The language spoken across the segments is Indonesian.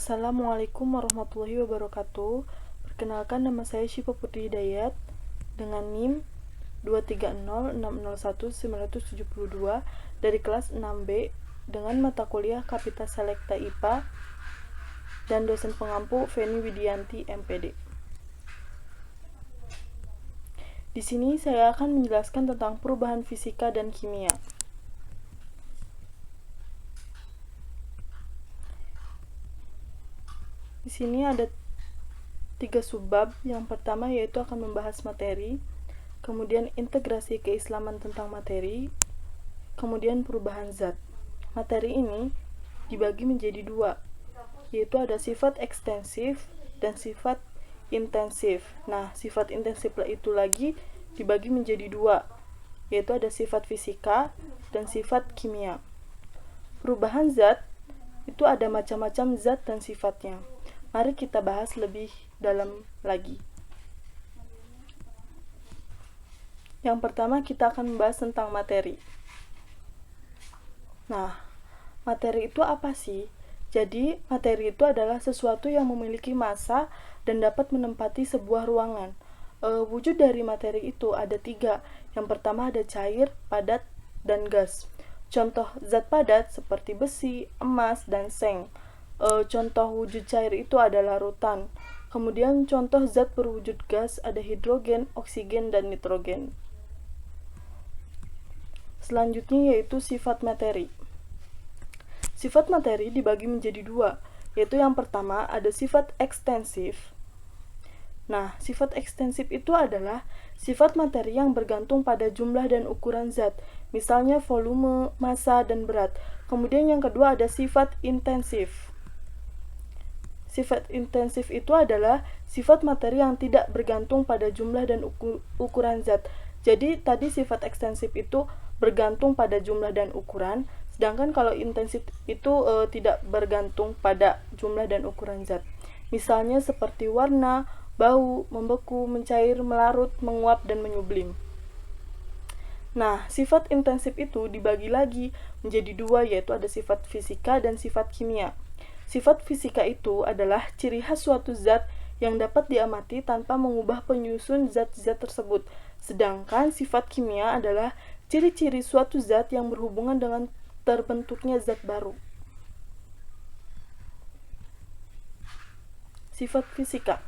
Assalamualaikum warahmatullahi wabarakatuh. Perkenalkan, nama saya Syifa Putri Hidayat dengan NIM 230601972 dari kelas 6B dengan mata kuliah Kapita Selekta IPA dan dosen pengampu Feni Widianti MPD. Di sini saya akan menjelaskan tentang perubahan fisika dan kimia. Di sini ada 3 subbab. Yang pertama yaitu akan membahas materi, kemudian integrasi keislaman tentang materi, kemudian perubahan zat. Materi ini dibagi menjadi 2, yaitu ada sifat ekstensif dan sifat intensif. Nah, sifat intensif itu lagi dibagi menjadi 2, yaitu ada sifat fisika dan sifat kimia. Perubahan zat itu ada macam-macam zat dan sifatnya. Mari kita bahas lebih dalam lagi. Yang pertama kita akan membahas tentang materi. Nah, materi itu apa sih? Jadi, materi itu adalah sesuatu yang memiliki massa dan dapat menempati sebuah ruangan. Wujud dari materi itu ada 3. Yang pertama ada cair, padat, dan gas. Contoh zat padat seperti besi, emas, dan seng. Contoh wujud cair itu adalah larutan. Kemudian contoh zat berwujud gas ada hidrogen, oksigen, dan nitrogen. Selanjutnya yaitu sifat materi. Sifat materi dibagi menjadi 2, yaitu yang pertama ada sifat ekstensif. Nah, sifat ekstensif itu adalah sifat materi yang bergantung pada jumlah dan ukuran zat, misalnya volume, massa, dan berat. Kemudian yang kedua ada sifat intensif. Sifat intensif itu adalah sifat materi yang tidak bergantung pada jumlah dan ukuran zat. Jadi tadi sifat ekstensif itu bergantung pada jumlah dan ukuran, sedangkan kalau intensif itu tidak bergantung pada jumlah dan ukuran zat. Misalnya seperti warna, bau, membeku, mencair, melarut, menguap, dan menyublim. Nah, sifat intensif itu dibagi lagi menjadi 2, yaitu ada sifat fisika dan sifat kimia. Sifat fisika itu adalah ciri khas suatu zat yang dapat diamati tanpa mengubah penyusun zat-zat tersebut. Sedangkan sifat kimia adalah ciri-ciri suatu zat yang berhubungan dengan terbentuknya zat baru. Sifat fisika.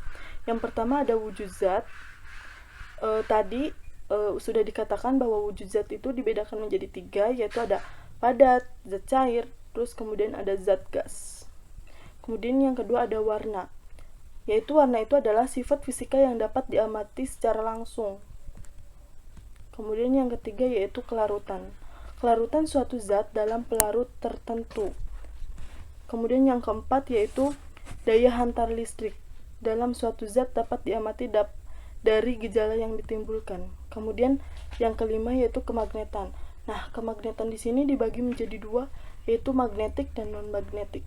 Yang pertama ada wujud zat. Tadi sudah dikatakan bahwa wujud zat itu dibedakan menjadi 3, yaitu ada padat, zat cair, terus kemudian ada zat gas. Kemudian yang kedua ada warna, yaitu warna itu adalah sifat fisika yang dapat diamati secara langsung. Kemudian yang ketiga yaitu kelarutan. Kelarutan suatu zat dalam pelarut tertentu. Kemudian yang keempat yaitu daya hantar listrik. Dalam suatu zat dapat diamati dari gejala yang ditimbulkan. Kemudian yang kelima yaitu kemagnetan. Nah, kemagnetan di sini dibagi menjadi 2, yaitu magnetik dan non-magnetik.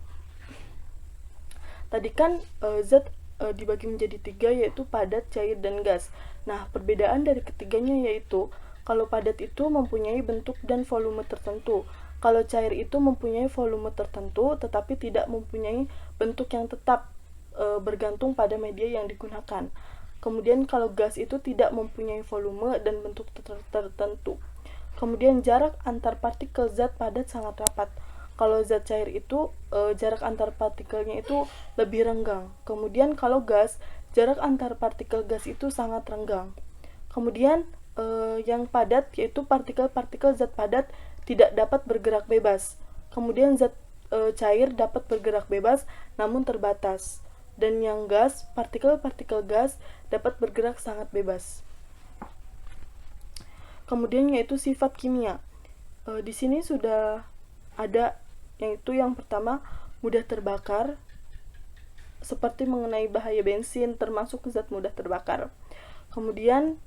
Tadi kan zat dibagi menjadi 3, yaitu padat, cair, dan gas. Nah, perbedaan dari ketiganya yaitu kalau padat itu mempunyai bentuk dan volume tertentu. Kalau cair itu mempunyai volume tertentu tetapi tidak mempunyai bentuk yang tetap, bergantung pada media yang digunakan. Kemudian kalau gas itu tidak mempunyai volume dan bentuk tertentu. Kemudian jarak antar partikel zat padat sangat rapat. Kalau zat cair itu jarak antar partikelnya itu lebih renggang. Kemudian kalau gas, jarak antar partikel gas itu sangat renggang. Kemudian yang padat yaitu partikel-partikel zat padat tidak dapat bergerak bebas. Kemudian zat cair dapat bergerak bebas namun terbatas. Dan yang gas, partikel-partikel gas dapat bergerak sangat bebas. Kemudian yaitu sifat kimia. Di sini sudah ada yaitu yang pertama mudah terbakar, seperti mengenai bahaya bensin termasuk zat mudah terbakar. Kemudian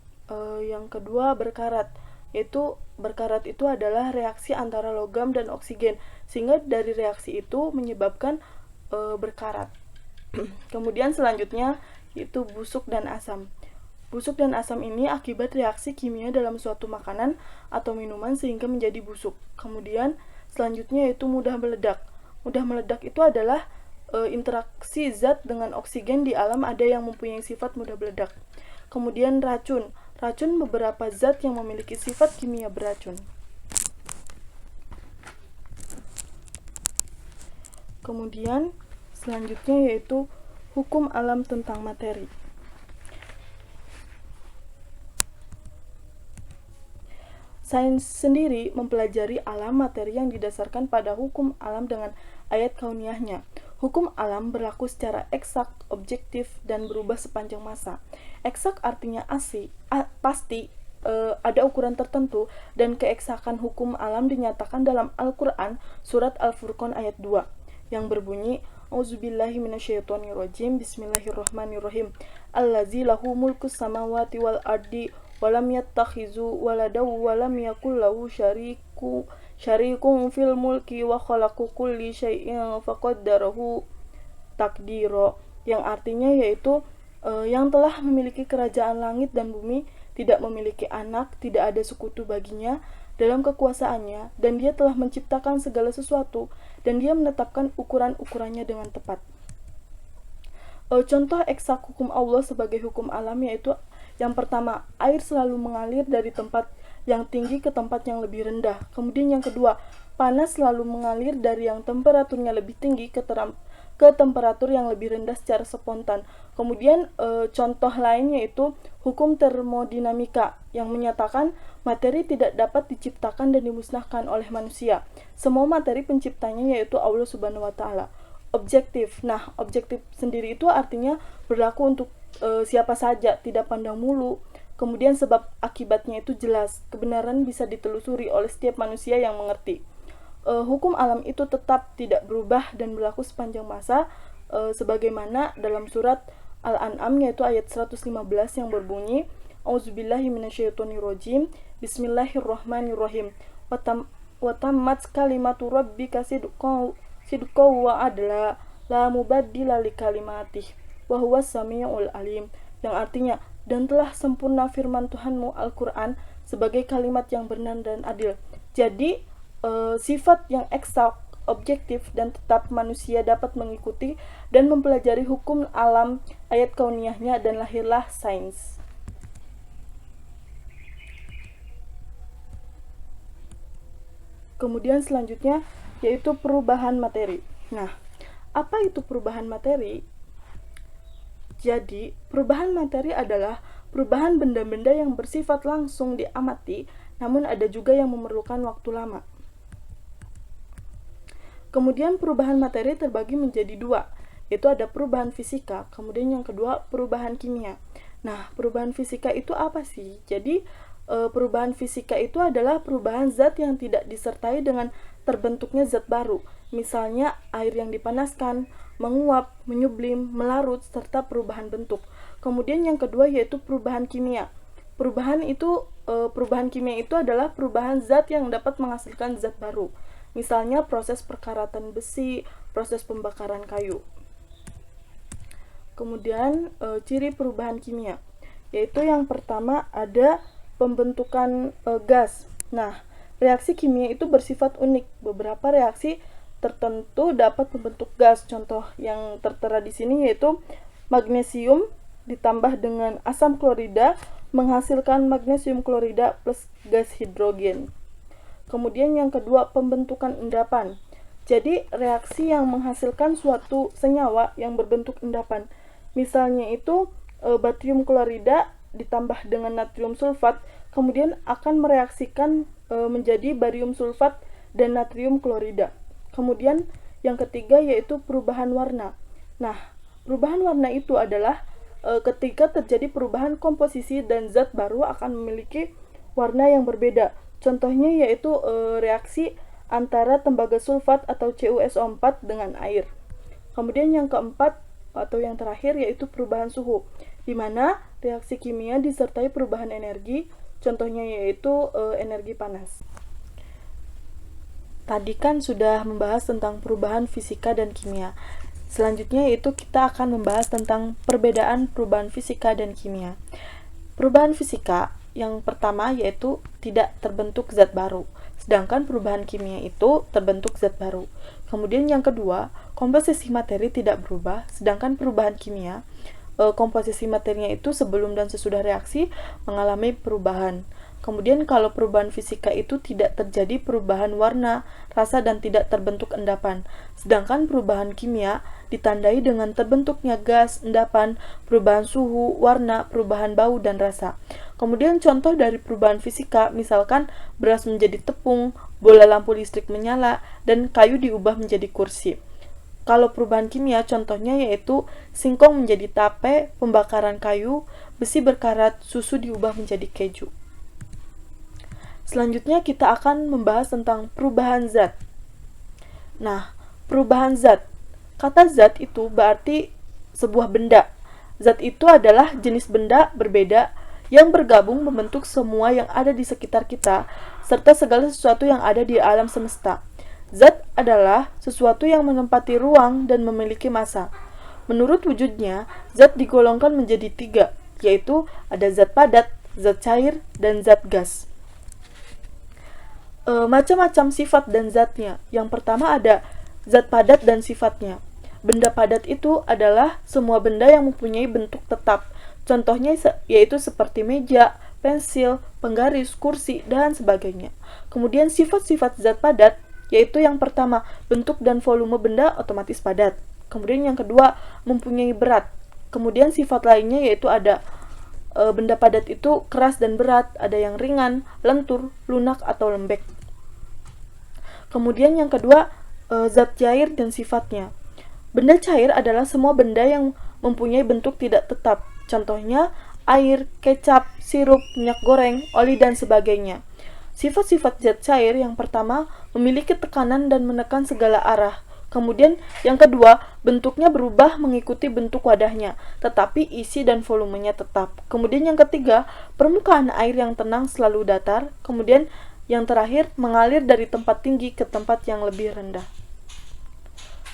yang kedua berkarat, yaitu berkarat itu adalah reaksi antara logam dan oksigen, sehingga dari reaksi itu menyebabkan berkarat. Kemudian selanjutnya yaitu busuk dan asam. Busuk dan asam ini akibat reaksi kimia dalam suatu makanan atau minuman sehingga menjadi busuk. Kemudian selanjutnya yaitu mudah meledak. Mudah meledak itu adalah interaksi zat dengan oksigen di alam ada yang mempunyai sifat mudah meledak. Kemudian racun. Racun beberapa zat yang memiliki sifat kimia beracun. Kemudian selanjutnya yaitu hukum alam tentang materi. Sains sendiri mempelajari alam materi yang didasarkan pada hukum alam dengan ayat kauniyahnya. Hukum alam berlaku secara eksak, objektif, dan berubah sepanjang masa. Eksak artinya pasti, ada ukuran tertentu, dan keeksakan hukum alam dinyatakan dalam Al-Quran, surat Al-Furqan ayat 2, yang berbunyi, Auzubillahi minasyaitonirrajim, Bismillahirrahmanirrahim. Allazi lahu mulkus samawati wal ardi walam yattakhizu waladaw walam yakul lahu syarikun fil mulki wa khalaqu kulli syai'in faqaddarahu takdiro, yang artinya yaitu yang telah memiliki kerajaan langit dan bumi, tidak memiliki anak, tidak ada sekutu baginya dalam kekuasaannya, dan dia telah menciptakan segala sesuatu, dan dia menetapkan ukuran-ukurannya dengan tepat. Contoh eksak hukum Allah sebagai hukum alam yaitu yang pertama, air selalu mengalir dari tempat yang tinggi ke tempat yang lebih rendah. Kemudian yang kedua, panas selalu mengalir dari yang temperaturnya lebih tinggi ke temperatur yang lebih rendah secara spontan. Kemudian contoh lain yaitu hukum termodinamika yang menyatakan materi tidak dapat diciptakan dan dimusnahkan oleh manusia. Semua materi penciptanya yaitu Allah Subhanahu wa taala. Objektif. Nah, objektif sendiri itu artinya berlaku untuk siapa saja, tidak pandang bulu. Kemudian sebab akibatnya itu jelas, kebenaran bisa ditelusuri oleh setiap manusia yang mengerti. Hukum alam itu tetap tidak berubah dan berlaku sepanjang masa, sebagaimana dalam surat Al-An'am yaitu ayat 115 yang berbunyi, Auzubillahi minasyaitonirrajim, Bismillahirrahmanirrahim. Wa tammat kalimatu rabbika sidqan wa adla, la mubaddila li kalimatih wa huwas samiul alim, yang artinya, dan telah sempurna firman Tuhanmu Al-Quran sebagai kalimat yang benar dan adil. Jadi sifat yang eksak, objektif, dan tetap manusia dapat mengikuti dan mempelajari hukum alam, ayat kauniyahnya, dan lahirlah sains. Kemudian selanjutnya yaitu perubahan materi. Nah, apa itu perubahan materi? Jadi, perubahan materi adalah perubahan benda-benda yang bersifat langsung diamati, namun ada juga yang memerlukan waktu lama. Kemudian perubahan materi terbagi menjadi dua, yaitu ada perubahan fisika, kemudian yang kedua perubahan kimia. Nah, perubahan fisika itu apa sih? Jadi, perubahan fisika itu adalah perubahan zat yang tidak disertai dengan terbentuknya zat baru. Misalnya air yang dipanaskan, menguap, menyublim, melarut, serta perubahan bentuk. Kemudian yang kedua yaitu perubahan kimia. Perubahan kimia itu adalah perubahan zat yang dapat menghasilkan zat baru. Misalnya proses perkaratan besi, proses pembakaran kayu. Kemudian ciri perubahan kimia, yaitu yang pertama ada pembentukan gas. Nah, reaksi kimia itu bersifat unik. Beberapa reaksi tertentu dapat membentuk gas. Contoh yang tertera di sini yaitu magnesium ditambah dengan asam klorida menghasilkan magnesium klorida plus gas hidrogen. Kemudian yang kedua, pembentukan endapan. Jadi reaksi yang menghasilkan suatu senyawa yang berbentuk endapan. Misalnya itu barium klorida ditambah dengan natrium sulfat, kemudian akan mereaksikan menjadi barium sulfat dan natrium klorida. Kemudian yang ketiga yaitu perubahan warna. Nah, perubahan warna itu adalah ketika terjadi perubahan komposisi dan zat baru akan memiliki warna yang berbeda. Contohnya yaitu reaksi antara tembaga sulfat atau CuSO4 dengan air. Kemudian yang keempat atau yang terakhir yaitu perubahan suhu, di mana reaksi kimia disertai perubahan energi. Contohnya yaitu energi panas. Tadi kan sudah membahas tentang perubahan fisika dan kimia. Selanjutnya yaitu kita akan membahas tentang perbedaan perubahan fisika dan kimia. Perubahan fisika yang pertama yaitu tidak terbentuk zat baru, sedangkan perubahan kimia itu terbentuk zat baru. Kemudian yang kedua, komposisi materi tidak berubah, sedangkan perubahan kimia, komposisi materinya itu sebelum dan sesudah reaksi mengalami perubahan. Kemudian kalau perubahan fisika itu tidak terjadi perubahan warna, rasa, dan tidak terbentuk endapan. Sedangkan perubahan kimia ditandai dengan terbentuknya gas, endapan, perubahan suhu, warna, perubahan bau, dan rasa. Kemudian contoh dari perubahan fisika, misalkan beras menjadi tepung, bola lampu listrik menyala, dan kayu diubah menjadi kursi. Kalau perubahan kimia contohnya yaitu singkong menjadi tape, pembakaran kayu, besi berkarat, susu diubah menjadi keju. Selanjutnya kita akan membahas tentang perubahan zat. Nah, perubahan zat. Kata zat itu berarti sebuah benda. Zat itu adalah jenis benda berbeda yang bergabung membentuk semua yang ada di sekitar kita, serta segala sesuatu yang ada di alam semesta. Zat adalah sesuatu yang menempati ruang dan memiliki massa. Menurut wujudnya, zat digolongkan menjadi 3, yaitu ada zat padat, zat cair, dan zat gas. Macam-macam sifat dan zatnya. Yang pertama ada zat padat dan sifatnya. Benda padat itu adalah semua benda yang mempunyai bentuk tetap. Contohnya yaitu seperti meja, pensil, penggaris, kursi, dan sebagainya. Kemudian sifat-sifat zat padat yaitu yang pertama, bentuk dan volume benda otomatis padat. Kemudian yang kedua, mempunyai berat. Kemudian sifat lainnya yaitu ada benda padat itu keras dan berat, ada yang ringan, lentur, lunak, atau lembek. Kemudian yang kedua, zat cair dan sifatnya. Benda cair adalah semua benda yang mempunyai bentuk tidak tetap. Contohnya, air, kecap, sirup, minyak goreng, oli, dan sebagainya. Sifat-sifat zat cair yang pertama, memiliki tekanan dan menekan segala arah. Kemudian yang kedua, bentuknya berubah mengikuti bentuk wadahnya, tetapi isi dan volumenya tetap. Kemudian yang ketiga, permukaan air yang tenang selalu datar. Kemudian yang terakhir, mengalir dari tempat tinggi ke tempat yang lebih rendah.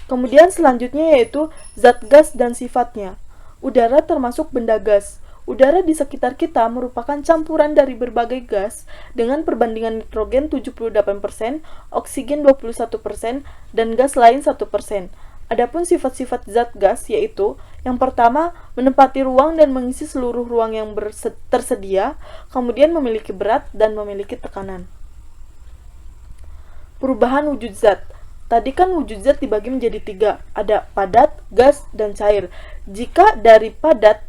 Kemudian selanjutnya yaitu zat gas dan sifatnya. Udara termasuk benda gas. Udara di sekitar kita merupakan campuran dari berbagai gas dengan perbandingan nitrogen 78%, oksigen 21%, dan gas lain 1%. Adapun sifat-sifat zat gas yaitu yang pertama, menempati ruang dan mengisi seluruh ruang yang tersedia, kemudian memiliki berat dan memiliki tekanan. Perubahan wujud zat. Tadi kan wujud zat dibagi menjadi 3, ada padat, gas, dan cair. Jika dari padat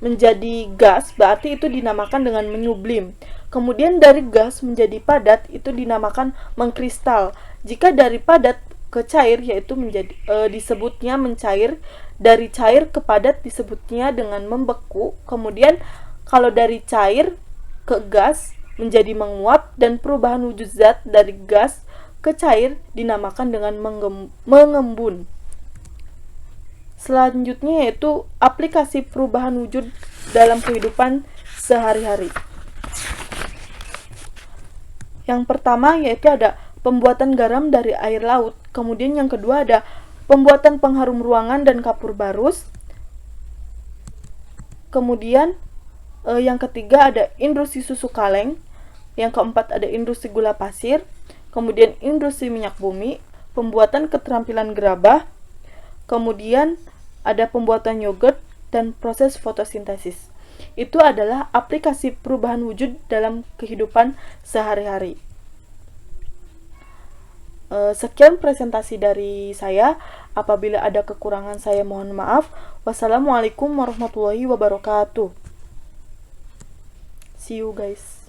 menjadi gas, berarti itu dinamakan dengan menyublim. Kemudian dari gas menjadi padat, itu dinamakan mengkristal. Jika dari padat ke cair, yaitu disebutnya mencair. Dari cair ke padat disebutnya dengan membeku. Kemudian kalau dari cair ke gas menjadi menguap, dan perubahan wujud zat dari gas ke cair dinamakan dengan mengembun. Selanjutnya yaitu aplikasi perubahan wujud dalam kehidupan sehari-hari. Yang pertama yaitu ada pembuatan garam dari air laut. Kemudian yang kedua ada pembuatan pengharum ruangan dan kapur barus. Kemudian yang ketiga ada industri susu kaleng. Yang keempat ada industri gula pasir. Kemudian industri minyak bumi, pembuatan keterampilan gerabah. Kemudian ada pembuatan yogurt dan proses fotosintesis. Itu adalah aplikasi perubahan wujud dalam kehidupan sehari-hari. Sekian presentasi dari saya. Apabila ada kekurangan saya mohon maaf. Wassalamualaikum warahmatullahi wabarakatuh. See you guys.